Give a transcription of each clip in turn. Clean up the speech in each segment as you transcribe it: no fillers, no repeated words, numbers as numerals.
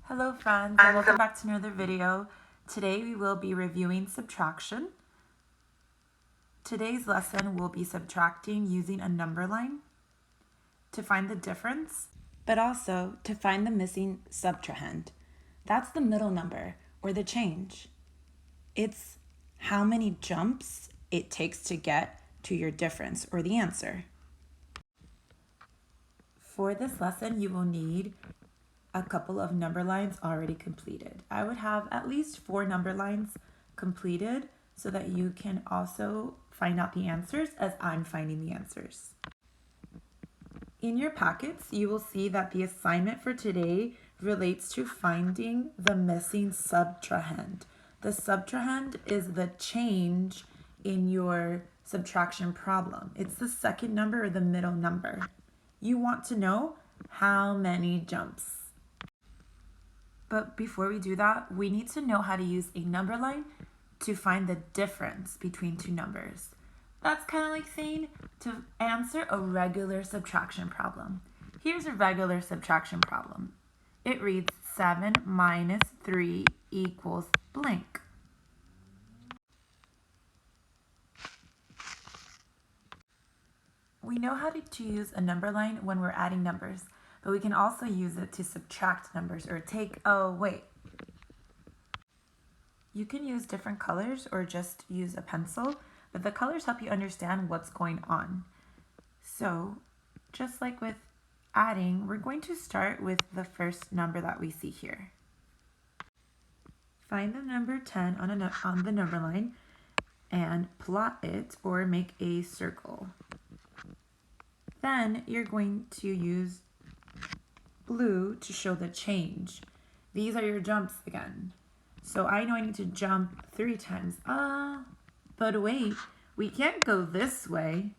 Hello friends, and welcome back to another video. Today we will be reviewing subtraction. Today's lesson will be subtracting using a number line to find the difference, but also to find the missing subtrahend. That's the middle number, or the change. It's how many jumps it takes to get to your difference, or the answer. For this lesson, you will need a couple of number lines already completed. I would have at least 4 number lines completed so that you can also find out the answers as I'm finding the answers. In your packets, you will see that the assignment for today relates to finding the missing subtrahend. The subtrahend is the change in your subtraction problem. It's the second number or the middle number. You want to know how many jumps. But before we do that, we need to know how to use a number line to find the difference between two numbers. That's kind of like saying to answer a regular subtraction problem. Here's a regular subtraction problem. It reads 7 minus 3 equals blank. We know how to use a number line when we're adding numbers, but we can also use it to subtract numbers or take away. You can use different colors or just use a pencil, but the colors help you understand what's going on. So, just like with adding, we're going to start with the first number that we see here. Find the number 10 on the number line and plot it or make a circle. Then you're going to use blue to show the change. These are your jumps again. So I know I need to jump 3 times. But wait, we can't go this way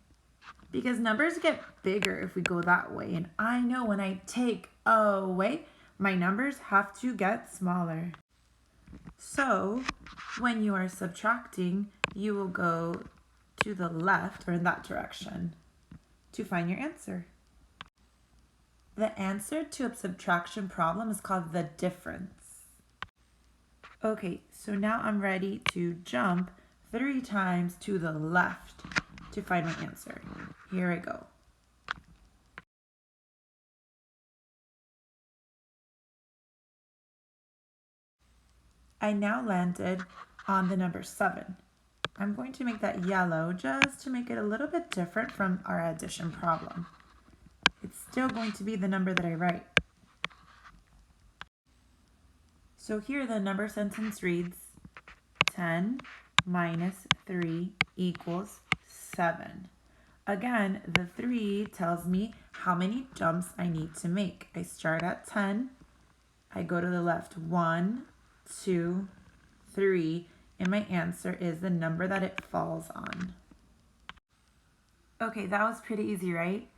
because numbers get bigger if we go that way. And I know when I take away, my numbers have to get smaller. So when you are subtracting, you will go to the left or in that direction to find your answer. The answer to a subtraction problem is called the difference. Okay, so now I'm ready to jump 3 times to the left to find my answer. Here I go. I now landed on the number 7. I'm going to make that yellow just to make it a little bit different from our addition problem. It's still going to be the number that I write. So here the number sentence reads 10 minus 3 equals 7. Again, the 3 tells me how many jumps I need to make. I start at 10, I go to the left 1, 2, 3, and my answer is the number that it falls on. Okay, that was pretty easy, right?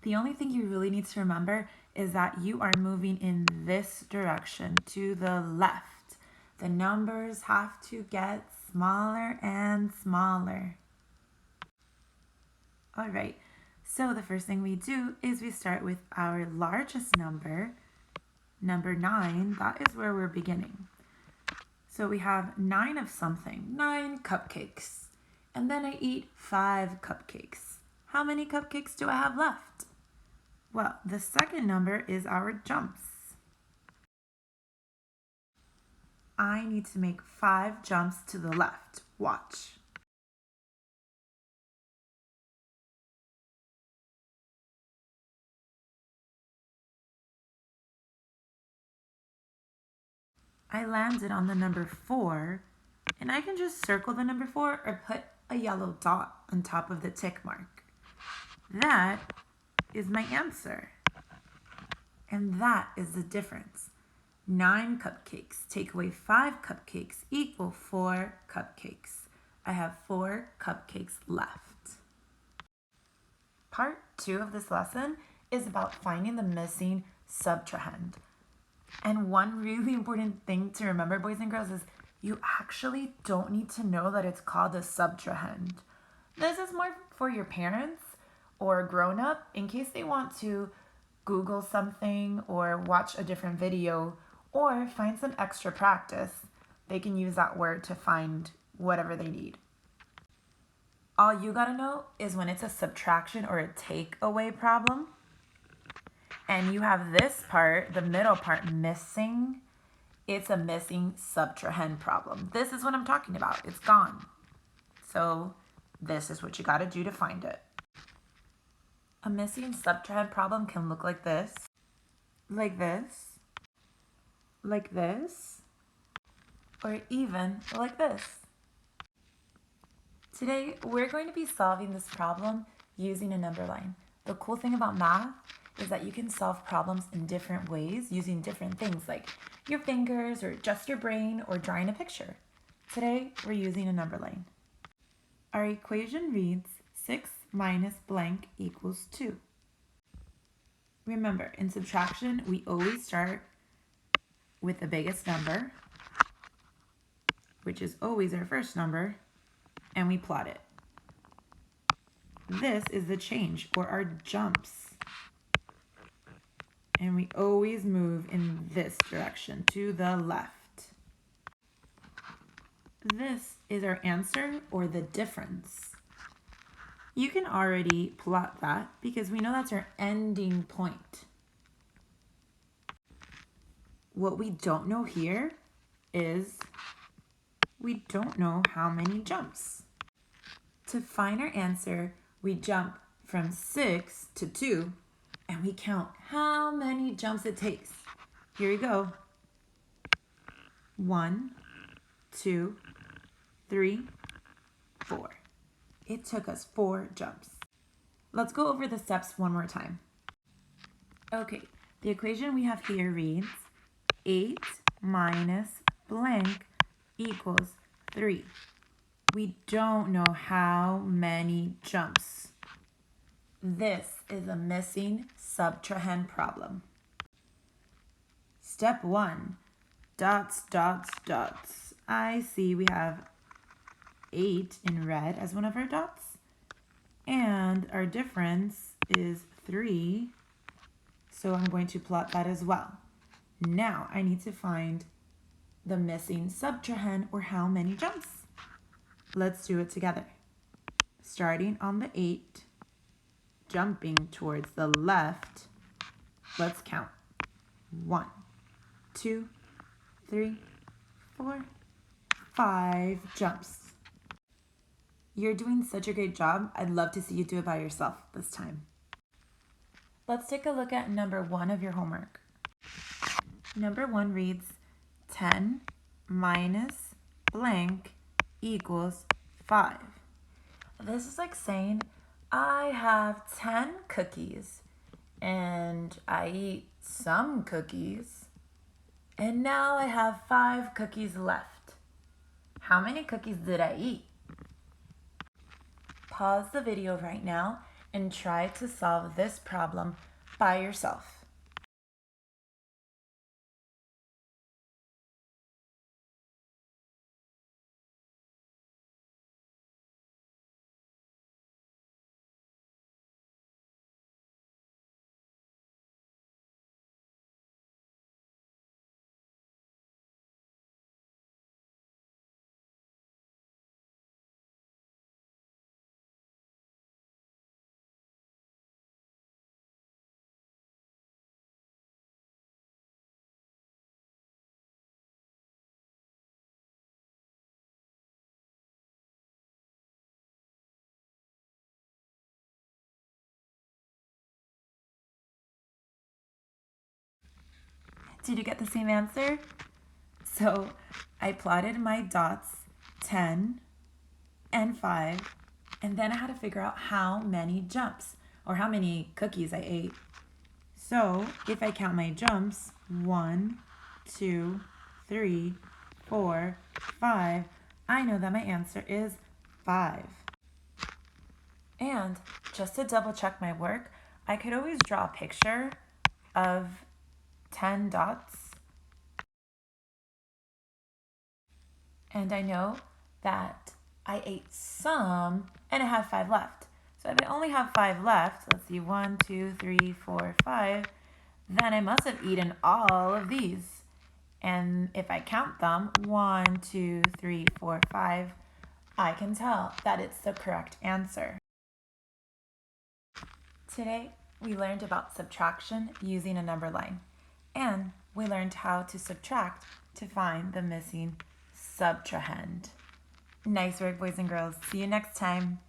The only thing you really need to remember is that you are moving in this direction to the left. The numbers have to get smaller and smaller. All right, so the first thing we do is we start with our largest number, number 9. That is where we're beginning. So we have 9 of something, 9 cupcakes. And then I eat 5 cupcakes. How many cupcakes do I have left? Well, the second number is our jumps. I need to make 5 jumps to the left. Watch. I landed on the number 4, and I can just circle the number 4 or put a yellow dot on top of the tick mark. That is my answer. And that is the difference. 9 cupcakes take away 5 cupcakes equal 4 cupcakes. I have 4 cupcakes left. Part 2 of this lesson is about finding the missing subtrahend. And one really important thing to remember, boys and girls, is you actually don't need to know that it's called a subtrahend. This is more for your parents or grown-up in case they want to Google something or watch a different video or find some extra practice. They can use that word to find whatever they need. All you gotta know is when it's a subtraction or a takeaway problem, and you have this part, the middle part, missing, it's a missing subtrahend problem. This is what I'm talking about. It's gone. So this is what you gotta do to find it. A missing subtrahend problem can look like this, like this, like this, or even like this. Today, we're going to be solving this problem using a number line. The cool thing about math is that you can solve problems in different ways using different things like your fingers or just your brain or drawing a picture. Today, we're using a number line. Our equation reads 6 minus blank equals 2. Remember, in subtraction, we always start with the biggest number, which is always our first number, and we plot it. This is the change, or our jumps. And we always move in this direction, to the left. This is our answer, or the difference. You can already plot that because we know that's our ending point. What we don't know here is we don't know how many jumps. To find our answer, we jump from 6 to 2, and we count how many jumps it takes. Here we go. 1, 2, 3, 4. It took us 4 jumps. Let's go over the steps one more time. Okay, the equation we have here reads 8 minus blank equals 3. We don't know how many jumps. This is a missing subtrahend problem. Step 1, dots, dots, dots. I see we have 8 in red as one of our dots, and our difference is 3, so I'm going to plot that as well. Now I need to find the missing subtrahend, or how many jumps. Let's do it together. Starting on the 8, jumping towards the left, let's count. 1, 2, 3, 4, 5 jumps. You're doing such a great job. I'd love to see you do it by yourself this time. Let's take a look at number 1 of your homework. Number 1 reads 10 minus blank equals 5. This is like saying I have 10 cookies and I eat some cookies and now I have 5 cookies left. How many cookies did I eat? Pause the video right now and try to solve this problem by yourself. Did you get the same answer? So I plotted my dots 10 and 5, and then I had to figure out how many jumps or how many cookies I ate. So if I count my jumps, 1, 2, 3, 4, 5, I know that my answer is 5. And just to double check my work, I could always draw a picture of 10 dots. And I know that I ate some and I have 5 left. So if I only have 5 left, let's see, 1, 2, 3, 4, 5, then I must have eaten all of these. And if I count them, 1, 2, 3, 4, 5, I can tell that it's the correct answer. Today, we learned about subtraction using a number line, and we learned how to subtract to find the missing subtrahend. Nice work, boys and girls. See you next time.